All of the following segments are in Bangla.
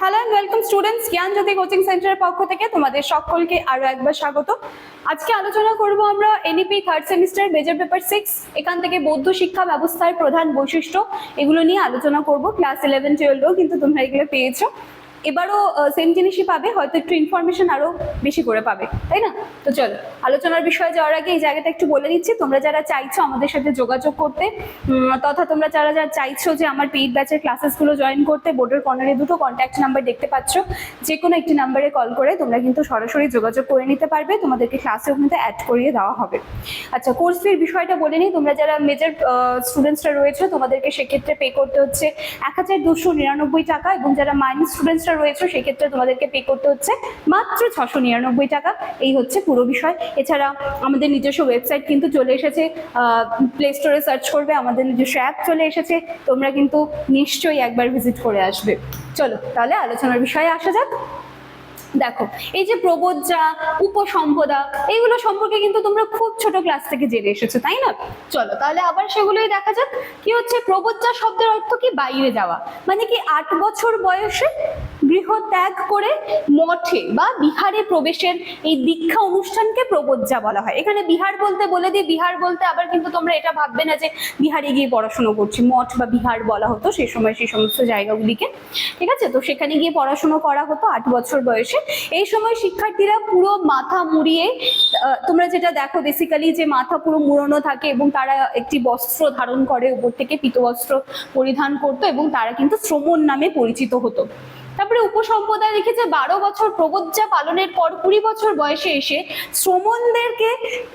Hello and welcome students, Gyanjyoti coaching সেন্টারের পক্ষ থেকে তোমাদের সকলকে আরো একবার স্বাগত। আজকে আলোচনা করব আমরা NEP third semester major paper 6 এখান থেকে বৌদ্ধ শিক্ষা ব্যবস্থার প্রধান বৈশিষ্ট্য এগুলো নিয়ে আলোচনা করব। ক্লাস 11-12 কিন্তু তোমরা এগুলো পেয়েছো, এবারও সেম জিনিসই পাবে, হয়তো একটু ইনফরমেশন আরো বেশি করে পাবে, তাই না? তো চলো আলোচনার বিষয়ে যাওয়ার আগে এই জায়গাটা একটু বলে দিচ্ছি। তোমরা যারা চাইছো আমাদের সাথে যোগাযোগ করতে তথা তোমরা যারা চাইছো যে আমার পেইড ব্যাচের ক্লাসেসগুলো জয়েন করতে, বোর্ডের কর্নারে দুটো কন্ট্যাক্ট নাম্বার দেখতে পাচ্ছ, যে কোনো একটি নাম্বারে কল করে তোমরা কিন্তু সরাসরি যোগাযোগ করে নিতে পারবে, তোমাদেরকে ক্লাসেও কিন্তু অ্যাড করিয়ে দেওয়া হবে। আচ্ছা, কোর্স ফির বিষয়টা বলে নিই। তোমরা যারা মেজর স্টুডেন্টসরা রয়েছে তোমাদেরকে সেক্ষেত্রে পে করতে হচ্ছে 1299 টাকা, এবং যারা মাইনর স্টুডেন্টসরা রয়েছে সেক্ষেত্রে তোমাদেরকে পে করতে হচ্ছে মাত্র 699 টাকা। এই হচ্ছে পুরো বিষয়। এছাড়া আমাদের নিজস্ব ওয়েবসাইট কিন্তু চলে এসেছে, প্লে স্টোরে সার্চ করবে, আমাদের নিজস্ব অ্যাপ চলে এসেছে, তোমরা কিন্তু নিশ্চয়ই একবার ভিজিট করে আসবে। চলো তাহলে আলোচনার বিষয়ে আসা যাক। দেখো, এই যে প্রবোজ্জা, উপসম্পদা, এইগুলো সম্পর্কে কিন্তু তোমরা খুব ছোট ক্লাস থেকে জেনে এসেছো, তাই না? চলো তাহলে আবার সেগুলোই দেখা যাক। কি হচ্ছে প্রবোজ্জা শব্দের অর্থ কি? বাইরে যাওয়া, মানে কি 8 বছর বয়সে গৃহ ত্যাগ করে মঠে বা বিহারে প্রবেশের এই দীক্ষা অনুষ্ঠানকে প্রবোজ্জা বলা হয়। এখানে বিহার বলতে বলে দিই, বিহার বলতে আবার কিন্তু তোমরা এটা ভাববে না যে বিহারে গিয়ে পড়াশোনা করছি, মঠ বা বিহার বলা হতো সেই সময় সেই সমস্ত জায়গাগুলিকে, ঠিক আছে? তো সেখানে গিয়ে পড়াশোনা করা হতো 8 বছর বয়সে। এই সময় শিক্ষার্থীরা পুরো মাথা মুড়িয়ে, তোমরা যেটা দেখো বেসিক্যালি যে মাথা পুরো মুড়ানো থাকে এবং তারা একটি বস্ত্র ধারণ করে, উপর থেকে পীতবস্ত্র পরিধান করতো এবং তারা কিন্তু শ্রমণ নামে পরিচিত হতো। তারপরে উপসম্পদায় লিখেছে 12 বছর প্রবোজ্জা পালনের পর 20 বছর বয়সে এসে শ্রমণদেরকে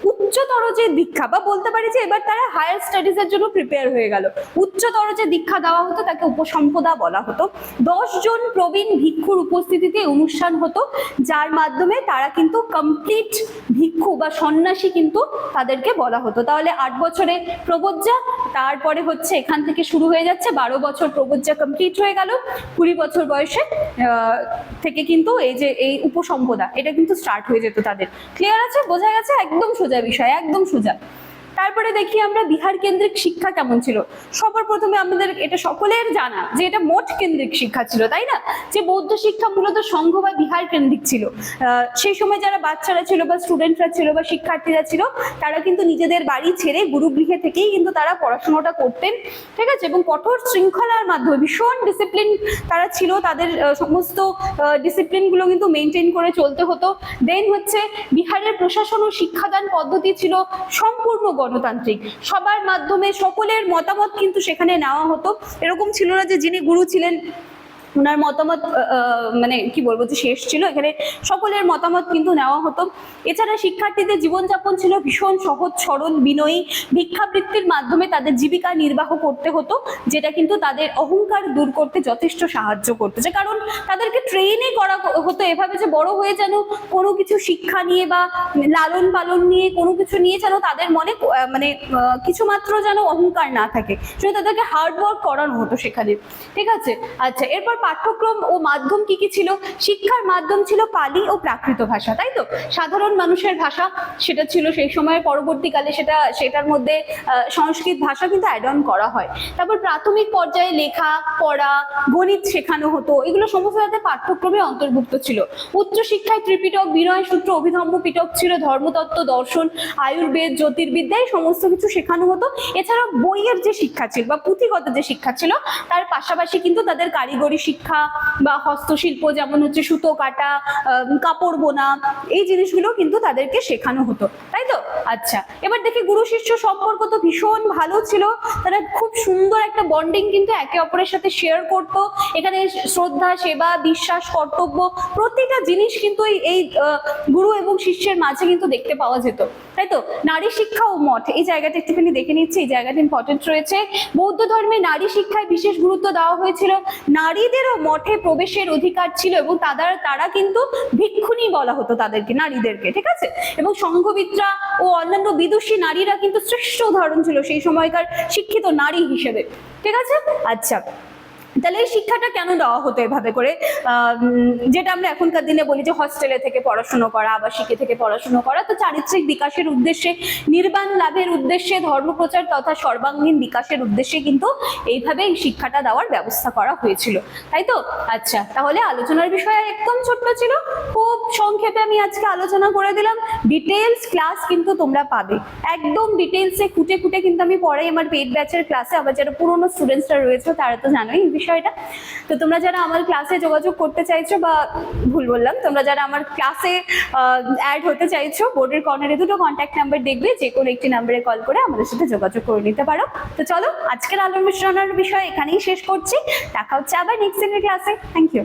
উচ্চতর যে দীক্ষা, বা বলতে পারি যে এবার তারা হায়ার স্টাডিজ এর জন্য প্রিপেয়ার হয়ে গেল, উচ্চতর যে দীক্ষা দেওয়া হতো তাকে উপসম্পদা বলা হতো। 10 জন প্রবীণ ভিক্ষুর উপস্থিতিতে অনুষ্ঠান হতো, যার মাধ্যমে তারা কিন্তু কমপ্লিট ভিক্ষু বা সন্ন্যাসী কিন্তু তাদেরকে বলা হতো। তাহলে 8 বছরে প্রবোজ্জা, তারপরে হচ্ছে এখান থেকে শুরু হয়ে যাচ্ছে 12 বছর প্রবোজ্জা কমপ্লিট হয়ে গেল, 20 বছর বয়সে থেকে কিন্তু এই যে এই উপসম্পদা এটা কিন্তু স্টার্ট হয়ে যেত তাদের। ক্লিয়ার আছে? বোঝা গেছে? একদম সোজা বিষয়, একদম সোজা। তারপরে দেখি আমরা বিহার কেন্দ্রিক শিক্ষা কেমন ছিল। সবার প্রথমে আমাদের এটা সকলের জানা যে এটা মঠ কেন্দ্রিক শিক্ষা ছিল, তাই না? যে বৌদ্ধ শিক্ষা মূলত সংঘ বা বিহার কেন্দ্রিক ছিল। সেই সময় যারা বাচ্চারা ছিল বা স্টুডেন্টরা ছিল বা শিক্ষার্থীরা ছিল তারা কিন্তু নিজেদের বাড়ি ছেড়ে গুরুগৃহে থেকেই কিন্তু তারা পড়াশোনাটা করতেন, ঠিক আছে? এবং কঠোর শৃঙ্খলার মাধ্যমে ভীষণ ডিসিপ্লিন তারা ছিল, তাদের সমস্ত ডিসিপ্লিনগুলো কিন্তু মেনটেন করে চলতে হতো। দেন হচ্ছে বিহারের প্রশাসন ও শিক্ষাদান পদ্ধতি ছিল সম্পূর্ণ গণতান্ত্রিক, সবার মাধ্যমে সকলের মতামত কিন্তু সেখানে নেওয়া হতো। এরকম ছিল না যে যিনি গুরু ছিলেন ওনার মতামত মানে কি বলবো যে শেষ ছিল, এখানে সকলের মতামত কিন্তু নেওয়া হতো। এছাড়া শিক্ষার্থীদের জীবনযাপন ছিল ভীষণ সহজ সরল বিনয়ী, ভিক্ষাবৃত্তির মাধ্যমে তাদের জীবিকা নির্বাহ করতে হতো, যেটা কিন্তু তাদের অহংকার দূর করতে যথেষ্ট সাহায্য করতেছে। কারণ তাদেরকে ট্রেনই করা হতো এভাবে যে বড় হয়ে যেন কোনো কিছু শিক্ষা নিয়ে বা লালন পালন নিয়ে কোনো কিছু নিয়ে যেন তাদের মনে মানে কিছু মাত্র যেন অহংকার না থাকে, সেটা তাদেরকে হার্ড ওয়ার্ক করানো হতো সেখানে, ঠিক আছে? আচ্ছা, এরপর পাঠ্যক্রম ও মাধ্যম কি কি ছিল? শিক্ষার মাধ্যম ছিল পালি ও প্রাকৃত ভাষা, তাই তো? সাধারণ মানুষের ভাষা সেটা ছিল সেই সময়, পরবর্তীকালে সেটার মধ্যে সংস্কৃত ভাষা কিন্তু অ্যাড অন করা হয়। তারপর প্রাথমিক পর্যায়ে লেখা পড়া গণিত শেখানো হতো, এগুলো সমস্ত তাদের পাঠ্যক্রমে অন্তর্ভুক্ত ছিল। উচ্চশিক্ষায় ত্রিপিটক, বিনয় সূত্র, অভিধম্ম পিটক ছিল, ধর্মতত্ত্ব, দর্শন, আয়ুর্বেদ, জ্যোতির্বিদ্যা সমস্ত কিছু শেখানো হতো। এছাড়া বইয়ের যে শিক্ষা ছিল বা পুঁথিগত যে শিক্ষা ছিল তার পাশাপাশি কিন্তু তাদের কারিগরি শিক্ষা বা হস্তশিল্প, যেমন হচ্ছে সুতো কাটা, কাপড় বোনা, এই জিনিসগুলো কিন্তু তাদেরকে শেখানো হতো, তাই তো? আচ্ছা, এবার দেখি গুরু শিষ্য সম্পর্ক তো ভীষণ ভালো ছিল, তারা খুব সুন্দর একটা বন্ডিং কিন্তু একে অপরের সাথে শেয়ার করতো। এখানে শ্রদ্ধা, সেবা, বিশ্বাস, কর্তব্য প্রতিটা জিনিস কিন্তু এই গুরু এবং শিষ্যের মাঝে কিন্তু দেখতে পাওয়া যেত, তাই তো? নারী শিক্ষা ও মঠ, এই জায়গাটা একটুখানি দেখে নিচ্ছি, এই জায়গাটা ইম্পর্টেন্ট রয়েছে। বৌদ্ধ ধর্মে নারী শিক্ষায় বিশেষ গুরুত্ব দেওয়া হয়েছিল, নারীদেরও মঠে প্রবেশের অধিকার ছিল এবং তারা কিন্তু ভিক্ষুণী বলা হতো তাদেরকে, নারীদেরকে, ঠিক আছে? এবং সংঘবিত্রা ও অন্যান্য বিদুষী নারীরা কিন্তু শ্রেষ্ঠ উদাহরণ ছিল সেই সময়কার শিক্ষিত নারী হিসেবে, ঠিক আছে? আচ্ছা, তাহলে এই শিক্ষাটা কেন দেওয়া হতো এভাবে করে, যেটা আমরা এখনকার দিনে বলি যে হস্টেলে থেকে পড়াশুনো করা, আবাসিকে থেকে পড়াশুনো করা। তো চারিত্রিক বিকাশের উদ্দেশ্যে, নির্বাণ লাভের উদ্দেশ্যে, ধর্মপ্রচার তথা সর্বাঙ্গীন বিকাশের উদ্দেশ্যে কিন্তু এইভাবে এই শিক্ষাটা দেওয়ার ব্যবস্থা করা হয়েছিল, তাই তো? আচ্ছা, তাহলে আলোচনার বিষয় একদম ছোট্ট ছিল, খুব সংক্ষেপে আমি আজকে আলোচনা করে দিলাম। ডিটেলস ক্লাস কিন্তু তোমরা পাবে, একদম ডিটেলসে খুঁটে খুঁটে কিন্তু আমি পরে আমার পেইড ব্যাচের ক্লাসে, আবার যারা পুরোনো স্টুডেন্টসরা রয়েছে তারা তো জানোই এই বিষয়টা। তো তোমরা যারা আমার ক্লাসে যোগাযোগ করতে চাইছো, বা ভুল বললাম, তোমরা যারা আমার ক্লাসে অ্যাড হতে চাইছো, বোর্ডের কর্নারে দুটো কন্ট্যাক্ট নাম্বার দেখবে, যে কোনো একটি নাম্বারে কল করে আমাদের সাথে যোগাযোগ করে নিতে পারো। তো চলো, আজকের আলোচনার বিষয় এখানেই শেষ করছি, দেখা হচ্ছে আবার নেক্সট দিনের ক্লাসে। Thank you.